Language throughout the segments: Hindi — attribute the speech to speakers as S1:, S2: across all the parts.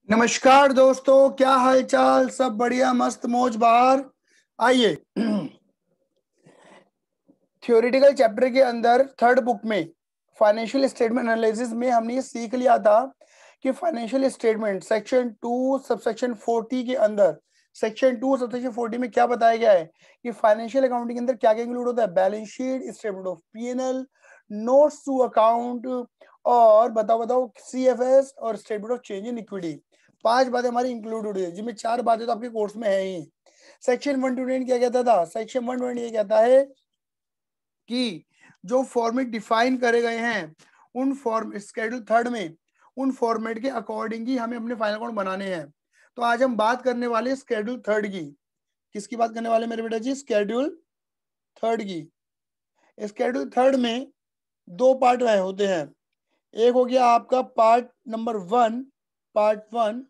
S1: नमस्कार दोस्तों, क्या हाल चाल। सब बढ़िया, मस्त मौज बहार। आइए थियोरेटिकल चैप्टर के अंदर थर्ड बुक में फाइनेंशियल स्टेटमेंट एनालिसिस में हमने ये सीख लिया था कि फाइनेंशियल स्टेटमेंट सेक्शन 2 सबसेक्शन 40 के अंदर सेक्शन 2 सबसेक्शन 40 में क्या बताया गया है कि फाइनेंशियल अकाउंटिंग के अंदर क्या क्या इंक्लूड होता है। Balance sheet, statement of PNL, notes to account और बताओ सीएफएस और statement of change in equity. 5 बातें हमारी इंक्लूड हुई है, जिनमें 4 बातें तो आपके कोर्स में है ही। सेक्शन 129 क्या कहता था? सेक्शन 128 कहता है कि जो फॉर्मेट डिफाइन करे गए हैं उन फॉर्म स्केड्यूल थर्ड में उन फॉर्मेट के अकॉर्डिंग ही हमें अपने फाइनल अकाउंट बनाने हैं। तो आज हम बात करने वाले स्केड्यूल थर्ड की। किसकी बात करने वाले मेरे बेटा जी? स्केड्यूल थर्ड की। स्केड्यूल थर्ड में 2 पार्ट होते हैं। एक हो गया आपका पार्ट नंबर 1, पार्ट 1,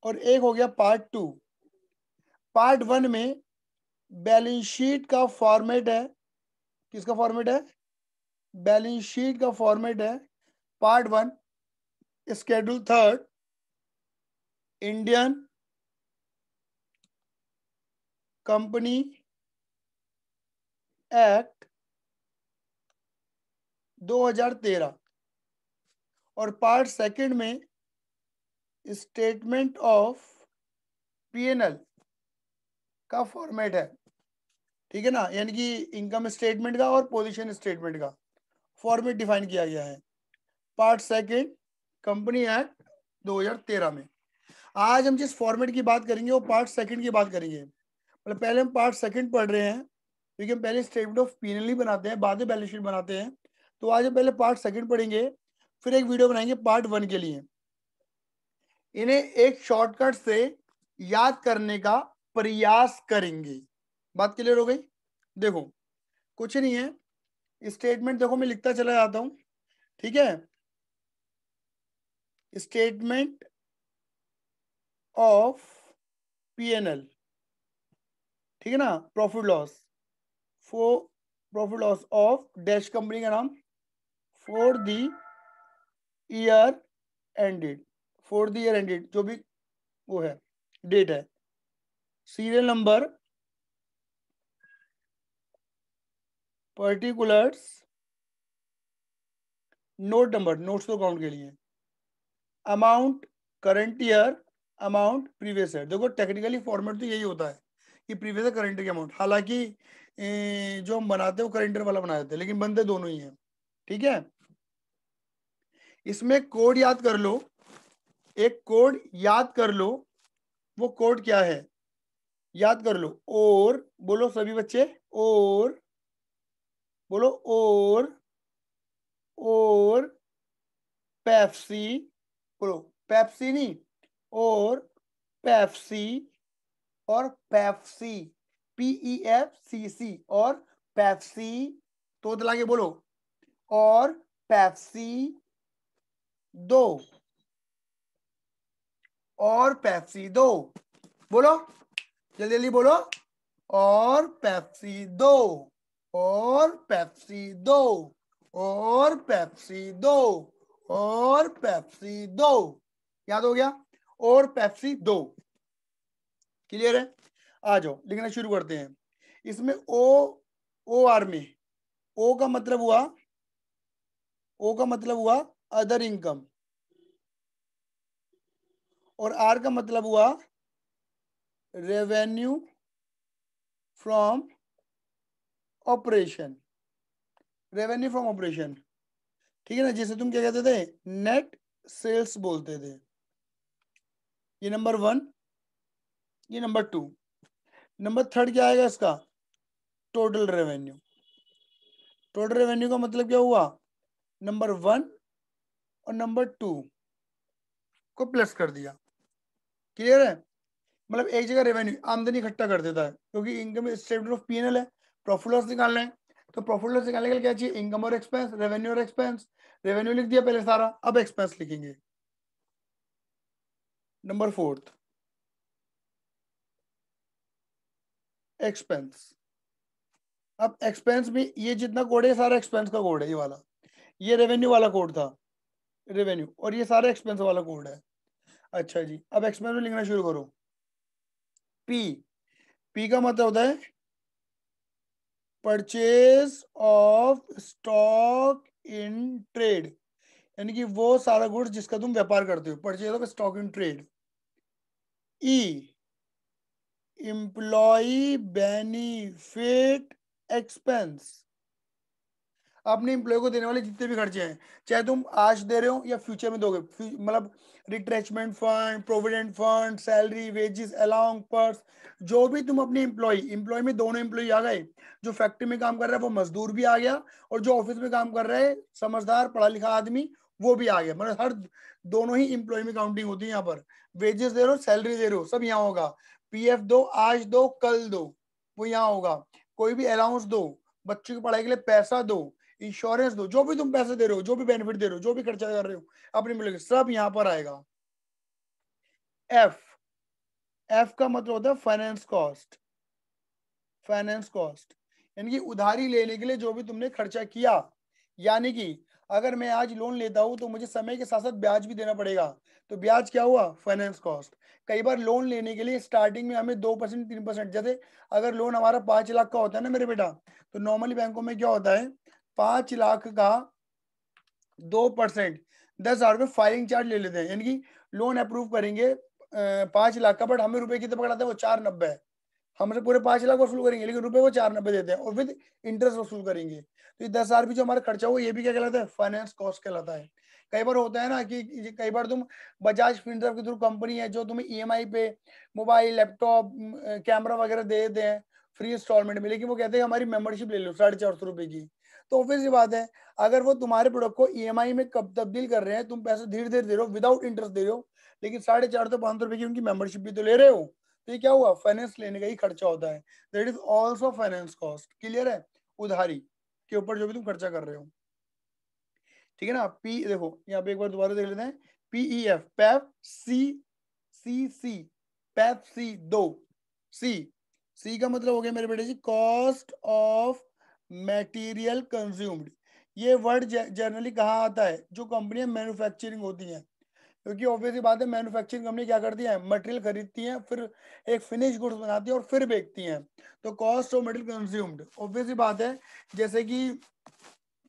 S1: और एक हो गया पार्ट 2। पार्ट 1 में बैलेंस शीट का फॉर्मेट है। किसका फॉर्मेट है? बैलेंस शीट का फॉर्मेट है। Part 1 schedule third Indian company act 2013 और पार्ट सेकंड में स्टेटमेंट ऑफ पीएनएल का फॉर्मेट है। ठीक है ना, यानी कि इनकम स्टेटमेंट का और पोजीशन स्टेटमेंट का फॉर्मेट डिफाइन किया गया है पार्ट सेकंड कंपनी एक्ट 2013 में। आज हम जिस फॉर्मेट की बात करेंगे वो पार्ट सेकंड की बात करेंगे। मतलब पहले हम पार्ट सेकंड पढ़ रहे हैं क्योंकि हम पहले स्टेटमेंट ऑफ पीएनएल ही बनाते हैं, बाद में बैलेंस शीट बनाते हैं। तो आज हम पहले पार्ट सेकंड पढ़ेंगे, फिर एक वीडियो बनाएंगे पार्ट 1 के लिए। इन्हें एक शॉर्टकट से याद करने का प्रयास करेंगे। बात क्लियर हो गई? देखो कुछ नहीं है, स्टेटमेंट देखो मैं लिखता चला जाता हूं। ठीक है, स्टेटमेंट ऑफ पीएनएल, ठीक है ना, profit loss for profit loss of dash company का नाम for the year ended, for the year ended जो भी वो है डेट है, serial number, particulars, note number, notes तो अकाउंट के लिए, amount current year, amount previous year. देखो टेक्निकली फॉर्मेट तो यही होता है कि previous year current year amount. हालांकि जो हम बनाते हैं वो करंट ईयर वाला बना देते हैं, लेकिन बनते दोनों ही हैं। ठीक है, इसमें कोड याद कर लो, एक कोड याद कर लो। वो कोड क्या है याद कर लो। और बोलो सभी बच्चे, और बोलो, और पेप्सी, बोलो पेप्सी नहीं, और पेप्सी, और पेप्सी, PEFCC, और पेप्सी, तो दिला के बोलो, और पेप्सी दो, और पेप्सी दो, बोलो जल्दी जल्दी बोलो, और पेप्सी दो, और पेप्सी दो, और पेप्सी दो, और पेप्सी दो। याद हो गया? और पेप्सी दो। क्लियर है? आ जाओ लिखना शुरू करते हैं। इसमें ओ आर में ओ का मतलब हुआ, ओ का मतलब हुआ अदर इनकम, और आर का मतलब हुआ revenue from operation, revenue from operation. ठीक है ना, जैसे तुम क्या कहते थे, नेट सेल्स बोलते थे। ये नंबर 1, ये नंबर 2। नंबर 3 क्या आएगा इसका? Total revenue. टोटल रेवेन्यू का मतलब क्या हुआ? नंबर 1 और नंबर 2 को प्लस कर दिया। क्लियर है? मतलब एक जगह रेवेन्यू आमदनी इकट्ठा कर देता है, क्योंकि इनकम स्टेटमेंट ऑफ पीएनएल है, प्रॉफिट लॉस निकालना है। तो प्रॉफिट लॉस निकालने के लिए क्या चाहिए? इनकम और एक्सपेंस, रेवेन्यू और एक्सपेंस। रेवेन्यू लिख दिया पहले सारा, अब एक्सपेंस लिखेंगे। Number 4 expense. अब एक्सपेंस में ये जितना कोड है सारा एक्सपेंस का कोड है, ये वाला। ये रेवेन्यू वाला कोड था, रेवेन्यू, और ये सारा एक्सपेंस वाला कोड है। अच्छा जी, अब एक्सपेंस में लिखना शुरू करो। पी, पी का मतलब होता है purchase of stock in trade, यानी कि वो सारा गुड्स जिसका तुम व्यापार करते हो, purchase of stock in trade. E, employ benefit expense, अपने एम्प्लॉय को देने वाले जितने भी खर्चे हैं, चाहे तुम आज दे रहे हो या फ्यूचर में दोगे, मतलब retrenchment fund, provident fund, salary, wages, allowance, perks, जो भी तुम अपने एम्प्लॉय में दोनों एम्प्लॉय आ गए, जो फैक्ट्री में काम कर रहा है वो मजदूर भी आ गया, और जो ऑफिस में काम कर रहा है समझदार पढ़ा लिखा आदमी वो भी आ गया, मतलब हर दोनों ही एम्प्लॉय में काउंटिंग होती है यहाँ पर। वेजेस दे रहे हो, सैलरी दे रहे हो, सब यहाँ होगा। पीएफ दो, आज दो, कल दो, वो यहाँ होगा। कोई भी अलाउंस दो, बच्चों की पढ़ाई के लिए पैसा दो, इंश्योरेंस दो, जो भी तुम पैसे दे रहे हो, जो भी बेनिफिट दे रहे हो, जो भी खर्चा कर रहे हो अपने मिलेगा, सब यहां पर आएगा। एफ, एफ का मतलब होता है फाइनेंस कॉस्ट। फाइनेंस कॉस्ट यानी कि उधारी लेने के लिए जो भी तुमने खर्चा किया, यानी कि अगर मैं आज लोन लेता हूं तो मुझे समय के साथ साथ ब्याज भी देना पड़ेगा, तो ब्याज क्या हुआ, फाइनेंस कॉस्ट। कई बार लोन लेने के लिए स्टार्टिंग में हमें 2% 3%, जैसे अगर लोन हमारा 5 लाख का होता है ना मेरे बेटा, तो नॉर्मली बैंकों में क्या होता है, 5 लाख का 2%, 10,000 रुपये फाइलिंग चार्ज ले लेते हैं, यानी कि लोन अप्रूव करेंगे 5 लाख का, बट हमें रुपए कितने पकड़ाते हैं, वो 490 है। हमसे पूरे 5 लाख वसूल करेंगे, लेकिन रुपए वो 490 देते हैं, और विद इंटरेस्ट वसूल करेंगे। तो ये 10,000 भी जो हमारा खर्चा हो, ये भी क्या कहलाता है, फाइनेंस कॉस्ट कहलाता है। कई बार होता है ना कि कई बार तुम बजाज फिनसर्व के थ्रू, कंपनी है जो तुम्हें ईएमआई पे मोबाइल, लैपटॉप, कैमरा वगैरह दे देते हैं फ्री इंस्टॉलमेंट में, लेकिन वो कहते हैं हमारी मेंबरशिप ले लो 450 रुपए की। तो ऑब्वियस सी बात है, अगर वो तुम्हारे प्रोडक्ट को ईएमआई में कब तब्दील कर रहे हैं, तुम पैसे धीरे धीरे दे रहे हो, विदाउट इंटरेस्ट दे रहे हो, लेकिन 450 500 रुपए की उनकी मेंबरशिप भी तो ले रहे हो, तो ये क्या हुआ, फाइनेंस लेने का ही खर्चा होता है। That is also finance cost. Clear है, उधारी के ऊपर जो भी तुम खर्चा कर रहे हो, ठीक है ना। पी देखो यहाँ पे एक बार दोबारा देख लेते हैं, पीई एफ, पैफ सी, सी पैफ सी, दो सी, सी का मतलब हो गया मेरे बेटे जी कॉस्ट ऑफ मटेरियल कंज्यूम्ड। ये वर्ड जनरली कहाँ आता है, जो कंपनियां मैन्युफैक्चरिंग होती हैं, क्योंकि ऑब्वियसली बात है, मैन्युफैक्चरिंग कंपनी क्या करती है, मटेरियल खरीदती हैं, फिर एक फिनिश गुड्स बनाती है और फिर बेचती हैं। तो cost of material consumed, obviously बात है, जैसे कि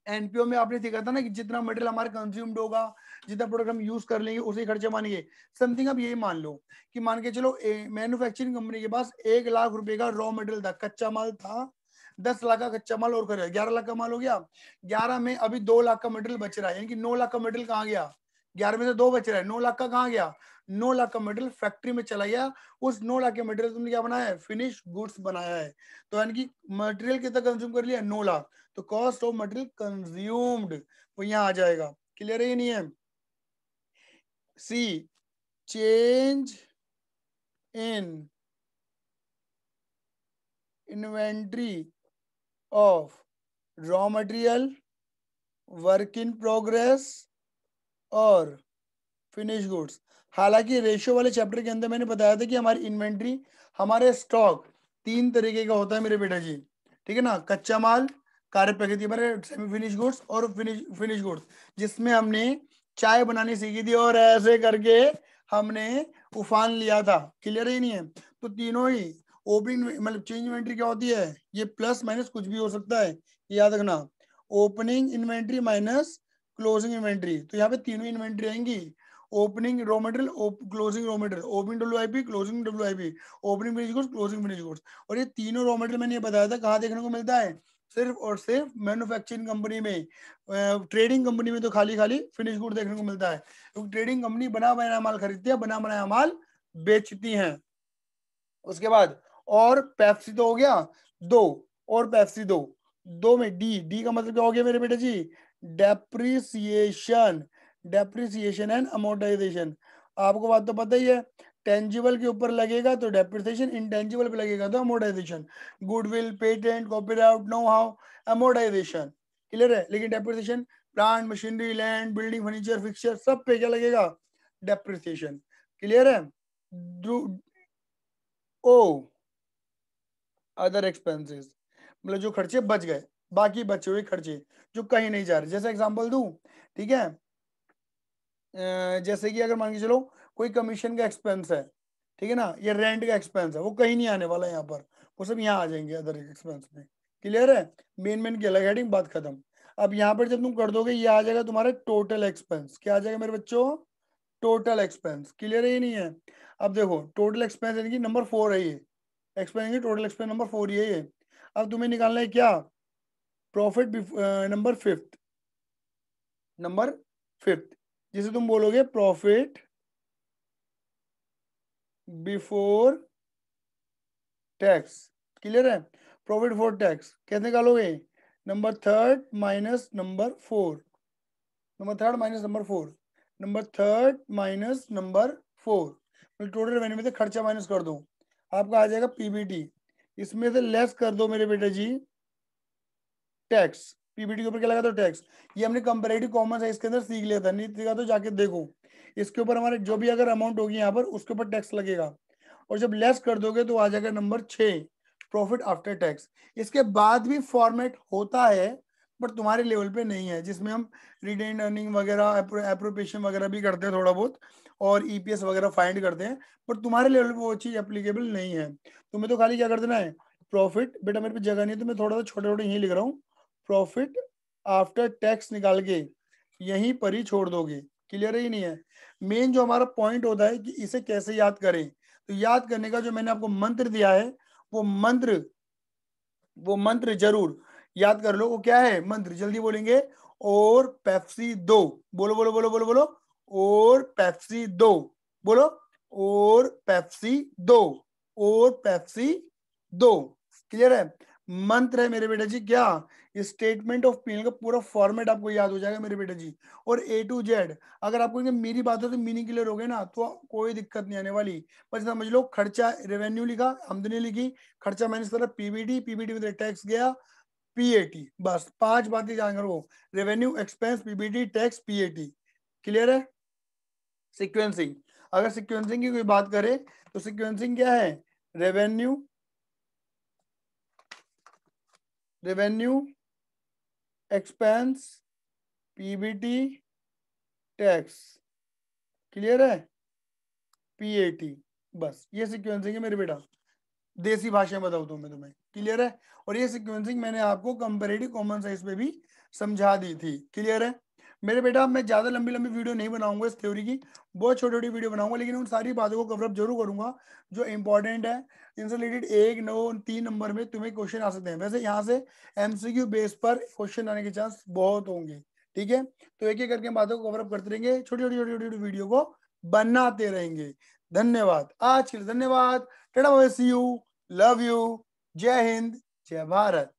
S1: एनपीओ में आपने देखा था ना कि जितना मटेरियल हमारा कंज्यूम्ड होगा, जितना प्रोडक्ट हम यूज कर लेंगे, उसे खर्चे मानेंगे। समथिंग अब यही मान लो कि मान के चलो मैन्युफैक्चरिंग कंपनी के पास 1 लाख रुपए का रॉ मटेरियल था, कच्चा माल था, 10 लाख का कच्चा माल और खरीदा, 11 लाख का माल हो गया। 11 में अभी 2 लाख का मटेरियल बच रहा है, यानी कि 9 लाख का मटेरियल कहाँ गया, 11 में से 2 बच रहा है, 9 लाख का कहाँ गया, 9 लाख का मटेरियल फैक्ट्री में चला गया। उस 9 लाख के मटेरियल तुमने क्या बनाया है, फिनिश गुड्स बनाया है। तो यानी कि मटेरियल कितना कंज्यूम कर लिया, 9 लाख, तो कॉस्ट ऑफ मटेरियल कंज्यूम्ड वो यहां आ जाएगा। क्लियर है ये नहीं है। C, change in inventory of raw material, work in progress और फिनिश गुड्स। हालांकि रेशियो वाले चैप्टर के अंदर मैंने बताया था कि हमारी इन्वेंट्री, हमारे स्टॉक 3 तरीके का होता है मेरे बेटा जी, ठीक है ना, कच्चा माल, कार्य प्रकृति पर, सेमी फिनिश गुड्स और फिनिश गुड्स, जिसमें हमने चाय बनानी सीखी थी और ऐसे करके हमने उफान लिया था। क्लियर ही नहीं है। तो तीनों ही ओपनिंग मतलब चेंज इन्वेंट्री क्या होती है, ये प्लस माइनस कुछ भी हो सकता है, याद रखना, opening inventory minus closing inventory. तो यहाँ पे तीनों इन्वेंट्री आएंगी, opening raw material, closing raw material, opening WIP, closing WIP, opening finish goods, closing finish goods. और ये तीनों रॉ मटेरियल मैंने ये बताया था कहाँ देखने को मिलता है, सिर्फ और सिर्फ मैन्युफैक्चरिंग कंपनी में। ट्रेडिंग कंपनी में तो खाली खाली फिनिश गुड देखने को मिलता है, क्योंकि ट्रेडिंग कंपनी बना बनाया माल खरीदती है, बना बनाया माल बेचती है। उसके बाद और पेप्सी तो हो गया दो, और पेप्सी दो, दो में डी, डी का मतलब क्या हो गया मेरे बेटे जी, डेप्रिसिएशन, डेप्रिसिएशन एंड अमोर्टाइजेशन। आपको बात तो पता ही है, टेंजिबल के ऊपर लगेगा तो डेप्रिसिएशन, इंटेंजिबल पे लगेगा तो amortisation, goodwill, patent, copyright, know how, amortisation. Clear है। लेकिन depreciation plant machinery, land, building, furniture, fixture, सब पे क्या लगेगा, डेप्रिसिएशन। क्लियर है। ओ अदर एक्सपेंसेस, मतलब जो खर्चे बच गए, बाकी बचे हुए खर्चे जो कहीं नहीं जा रहे। जैसे एग्जांपल दूं, ठीक है, जैसे कि अगर मान के चलो कोई कमीशन का एक्सपेंस है, ठीक है ना, ये रेंट का एक्सपेंस है, वो कहीं नहीं आने वाला यहाँ पर, वो सब यहाँ आ जाएंगे अदर एक्सपेंस में। क्लियर है, मेन की अलग हेडिंग, बात खत्म। अब यहाँ पर जब तुम कर दोगे ये आ जाएगा तुम्हारा टोटल एक्सपेंस। क्या आ जाएगा मेरे बच्चों? Total expense. क्लियर है ये नहीं है? अब देखो टोटल एक्सपेंस यानी कि नंबर 4 है ये, एक्सपेंस टोटल एक्सपेंस नंबर 4 ही है ये। अब तुम्हें निकालना है क्या? Profit number 5th, number 5th, जिसे तुम बोलोगे प्रॉफिट बिफोर टैक्स। क्लियर है? प्रॉफिट बिफोर टैक्स कैसे निकालोगे? Number 3rd minus number 4, number 3rd minus number 4, number 3rd minus number 4, total revenue में से खर्चा माइनस कर दो, आपका आ जाएगा पीबीटी। इसमें से लेस कर दो मेरे बेटे जी टैक्स। पीबीटी के ऊपर क्या लगा दो? टैक्स। ये हमने कंपैरेटिव कॉमन साइंस के अंदर सीख लिया था, नहीं सीखा तो जाके देखो। इसके ऊपर हमारे जो भी अगर अमाउंट होगी यहाँ पर उसके ऊपर टैक्स लगेगा, और जब लेस कर दोगे तो आ जाएगा नंबर 6, प्रॉफिट आफ्टर टैक्स। इसके बाद भी फॉर्मेट होता है बट तुम्हारे लेवल पे नहीं है, जिसमें हम रिटेन अर्निंग वगैरह एप्रोप्रिएशन वगैरह भी करते हैं थोड़ा बहुत, और ईपीएस वगैरह फाइंड करते हैं, बट तुम्हारे लेवल पे वो चीज एप्लीकेबल नहीं है। तुम्हें तो खाली क्या कर देना है? प्रॉफिट, बेटा मेरे पे जगह नहीं है तो मैं थोड़ा सा छोटे छोटे यहीं लिख रहा हूँ, प्रॉफिट आफ्टर टैक्स निकाल के यहीं पर ही छोड़ दोगे। क्लियर है ही नहीं है? मेन जो हमारा पॉइंट होता है कि इसे कैसे याद करें, तो याद करने का जो मैंने आपको मंत्र दिया है वो मंत्र जरूर याद कर लो। वो क्या है मंत्र? जल्दी बोलेंगे, और पेप्सी दो। बोलो बोलो बोलो बोलो बोलो, और पेप्सी दो। बोलो, और पेप्सी दो, और पेप्सी दो। क्लियर है? मंत्र है मेरे बेटे जी क्या? स्टेटमेंट ऑफ पीएल का पूरा फॉर्मेट आपको याद हो जाएगा मेरे बेटे जी, और A to Z। अगर आपको मेरी बात हो तो मीनिंग क्लियर हो गए ना, तो कोई दिक्कत नहीं आने वाली। बस समझ लो, खर्चा रेवेन्यू लिखा, आमदनी लिखी, खर्चा माइनस करा पीबीटी, पीबीटी में टैक्स गया, पीएटी। बस 5 बातें जान करो, revenue, expense, PBT, tax, PAT. Clear है? सिक्वेंसिंग, अगर सिक्वेंसिंग की कोई बात करे तो सिक्वेंसिंग क्या है? Revenue, expense, PBT, tax. Clear है? पीएटी। बस ये सिक्वेंसिंग है मेरे बेटा, देसी भाषा में बताऊँ तो मैं तुम्हें। क्लियर है? और ये सिक्वेंसिंग मैंने आपको कंपैरेटिव कॉमन साइंस में भी समझा दी थी। क्लियर है मेरे बेटा? मैं ज्यादा लंबी लंबी वीडियो नहीं बनाऊंगा इस थ्योरी की, बहुत छोटी छोटी वीडियो बनाऊंगा, लेकिन उन सारी बातों को कवरअप जरूर करूंगा जो इंपॉर्टेंट है। इनसे रिलेटेड 1, 9, 3 नंबर में तुम्हें क्वेश्चन आ सकते हैं। वैसे यहाँ से एमसीक्यू बेस पर क्वेश्चन आने के चांस बहुत होंगे। ठीक है, तो एक एक करके बातों को कवरअप करते रहेंगे, छोटी छोटी छोटी छोटी वीडियो को बनाते रहेंगे। धन्यवाद, आज के लिए धन्यवाद। Tata bye, see you, love you, जय हिंद, जय भारत।